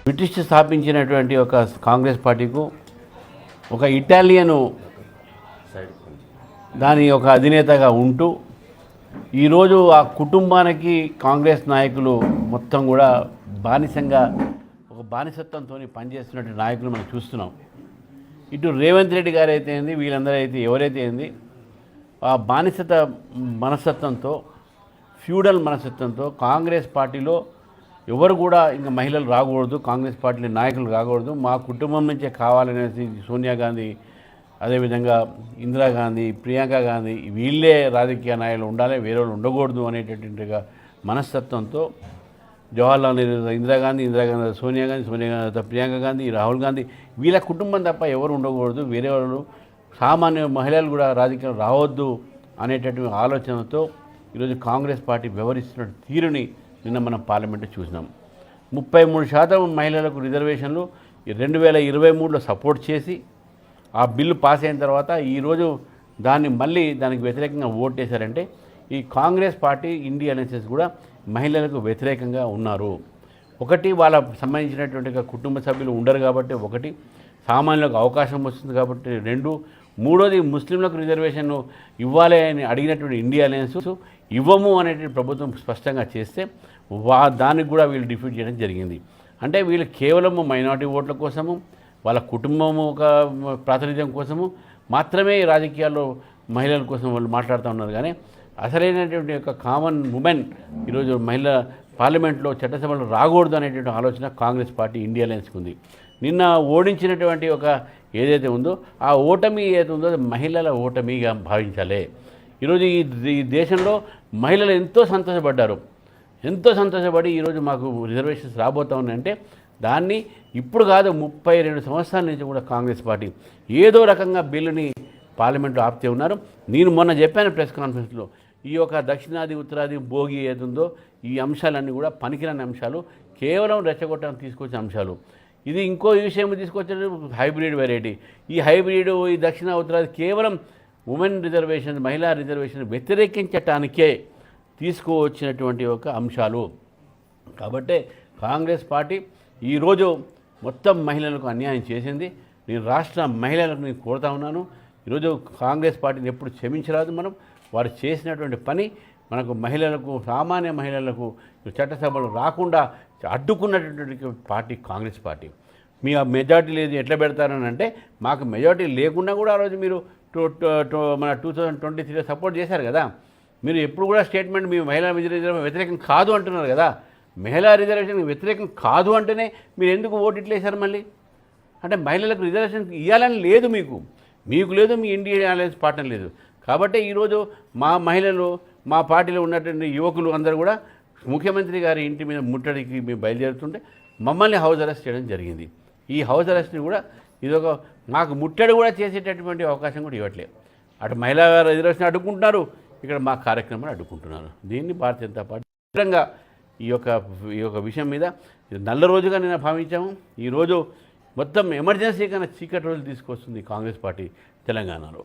British స్థాపించినటువంటి ఒక కాంగ్రెస్ పార్టీకు ఒక ఇటాలియను దాని ఒక అధినేతగా ఉంటూ ఈరోజు ఆ కుటుంబానికి కాంగ్రెస్ నాయకులు మొత్తం కూడా బానిసంగా ఒక బానిసత్వంతో పనిచేస్తున్నటువంటి నాయకులు మనం చూస్తున్నాం. ఇటు రేవంత్ రెడ్డి గారు అయితే ఏంది, వీళ్ళందరూ అయితే ఎవరైతే ఏంది ఆ బానిసత మనస్తత్వంతో, ఫ్యూడల్ మనస్తత్వంతో కాంగ్రెస్ పార్టీలో ఎవరు కూడా ఇంకా మహిళలు రాకూడదు, కాంగ్రెస్ పార్టీ నాయకులు రాకూడదు, మా కుటుంబం నుంచే కావాలనేసి సోనియా గాంధీ, అదేవిధంగా ఇందిరాగాంధీ, ప్రియాంక గాంధీ వీళ్ళే రాజకీయ నాయకులు ఉండాలి, వేరే వాళ్ళు ఉండకూడదు అనేటటువంటిగా మనస్తత్వంతో జవహర్లాల్ నెహ్రూ, ఇందిరాగాంధీ, సోనియా గాంధీ, ప్రియాంక గాంధీ, రాహుల్ గాంధీ వీళ్ళ కుటుంబం తప్ప ఎవరు ఉండకూడదు, వేరే వాళ్ళు సామాన్య మహిళలు కూడా రాజకీయాలు రావద్దు అనేటటువంటి ఆలోచనతో ఈరోజు కాంగ్రెస్ పార్టీ వ్యవహరిస్తున్న తీరుని నిన్న మనం పార్లమెంట్లో చూసినాం. 33% మహిళలకు రిజర్వేషన్లు 2023లో సపోర్ట్ చేసి ఆ బిల్లు పాస్ అయిన తర్వాత ఈరోజు దానికి వ్యతిరేకంగా ఓటేశారంటే ఈ కాంగ్రెస్ పార్టీ, ఇండియా ఎన్ఎస్ఎస్ కూడా మహిళలకు వ్యతిరేకంగా ఉన్నారు. ఒకటి వాళ్ళ సంబంధించినటువంటి కుటుంబ సభ్యులు ఉండరు కాబట్టి, ఒకటి సామాన్యులకు అవకాశం వస్తుంది కాబట్టి, రెండు మూడోది ముస్లింలకు రిజర్వేషన్ ఇవ్వాలి అని అడిగినటువంటి ఇండియా అలయన్స్ ఇవ్వము అనేటువంటి ప్రభుత్వం స్పష్టంగా చేస్తే దానికి కూడా వీళ్ళు డిఫీట్ చేయడం జరిగింది. అంటే వీళ్ళు కేవలము మైనారిటీ ఓట్ల కోసము, వాళ్ళ కుటుంబము ఒక ప్రాతినిధ్యం కోసము మాత్రమే రాజకీయాల్లో మహిళల కోసం వాళ్ళు మాట్లాడుతూ ఉన్నారు. కానీ అసలైనటువంటి యొక్క కామన్ ఉమెన్ ఈరోజు మహిళ పార్లమెంట్లో చట్టసభలో రాకూడదు అనేటువంటి ఆలోచన కాంగ్రెస్ పార్టీ, ఇండియా అలయన్స్కి ఉంది. నిన్న ఓడించినటువంటి ఒక ఏదైతే ఉందో ఆ ఓటమి ఏదైతే ఉందో అది మహిళల ఓటమిగా భావించాలి. ఈరోజు ఈ దేశంలో మహిళలు ఎంతో సంతోషపడి ఈరోజు మాకు రిజర్వేషన్స్ రాబోతా ఉన్నాయంటే దాన్ని ఇప్పుడు కాదు 32 సంవత్సరాల నుంచి కూడా కాంగ్రెస్ పార్టీ ఏదో రకంగా బిల్లుని పార్లమెంట్లో ఆపుతూ ఉన్నారు. నేను మొన్న చెప్పాను ప్రెస్ కాన్ఫరెన్స్లో, ఈ యొక్క దక్షిణాది ఉత్తరాది భోగి ఏదుందో ఈ అంశాలన్నీ కూడా పనికిరాని అంశాలు, కేవలం రెచ్చగొట్టడానికి తీసుకొచ్చే అంశాలు. ఇది ఇంకో విషయం తీసుకొచ్చేది హైబ్రిడ్ వెరైటీ. ఈ హైబ్రిడ్, ఈ దక్షిణ ఉత్తరాది కేవలం ఉమెన్ రిజర్వేషన్, మహిళా రిజర్వేషన్ వ్యతిరేకించటానికే తీసుకువచ్చినటువంటి ఒక అంశాలు. కాబట్టి కాంగ్రెస్ పార్టీ ఈరోజు మొత్తం మహిళలకు అన్యాయం చేసింది. నేను రాష్ట్ర మహిళలకు నేను కోరుతా ఉన్నాను, ఈరోజు కాంగ్రెస్ పార్టీని ఎప్పుడు క్షమించరాదు. వారు చేసినటువంటి పని మనకు మహిళలకు, సామాన్య మహిళలకు చట్టసభలు రాకుండా అడ్డుకున్నటువంటి పార్టీ కాంగ్రెస్ పార్టీ. మీ మెజార్టీ లేదు ఎట్లా పెడతారని అంటే, మాకు మెజార్టీ లేకుండా కూడా ఆ రోజు మీరు మన 2023లో సపోర్ట్ చేశారు కదా. మీరు ఎప్పుడు కూడా స్టేట్మెంట్ మీ మహిళా రిజర్వేషన్ వ్యతిరేకం కాదు అంటున్నారు కదా. మహిళా రిజర్వేషన్ వ్యతిరేకం కాదు అంటేనే మీరు ఎందుకు ఓటు ఇట్లా వేశారు మళ్ళీ? అంటే మహిళలకు రిజర్వేషన్ ఇవ్వాలని లేదు, మీకు లేదు, మీ ఇండియా అలయన్స్ పార్ట్నర్ లేదు. కాబట్టి ఈరోజు మా మహిళలు, మా పార్టీలో ఉన్నటువంటి యువకులు అందరూ కూడా ముఖ్యమంత్రి గారి ఇంటి మీద ముట్టడికి మేము బయలుదేరుతుంటే మమ్మల్ని హౌస్ అరెస్ట్ చేయడం జరిగింది. ఈ హౌస్ అరెస్ట్ని కూడా ఇదొక మాకు ముట్టడి కూడా చేసేటటువంటి అవకాశం కూడా ఇవ్వట్లేదు. అటు మహిళా రిజర్వేషన్ అడ్డుకుంటున్నారు, ఇక్కడ మా కార్యక్రమాన్ని అడ్డుకుంటున్నారు. దీన్ని భారతీయ జనతా పార్టీ తీవ్రంగా ఈ యొక్క విషయం మీద నల్ల రోజుగా నేను భావించాము. ఈరోజు మొత్తం ఎమర్జెన్సీ కన్నా చీకటి రోజులు తీసుకొస్తుంది కాంగ్రెస్ పార్టీ తెలంగాణలో.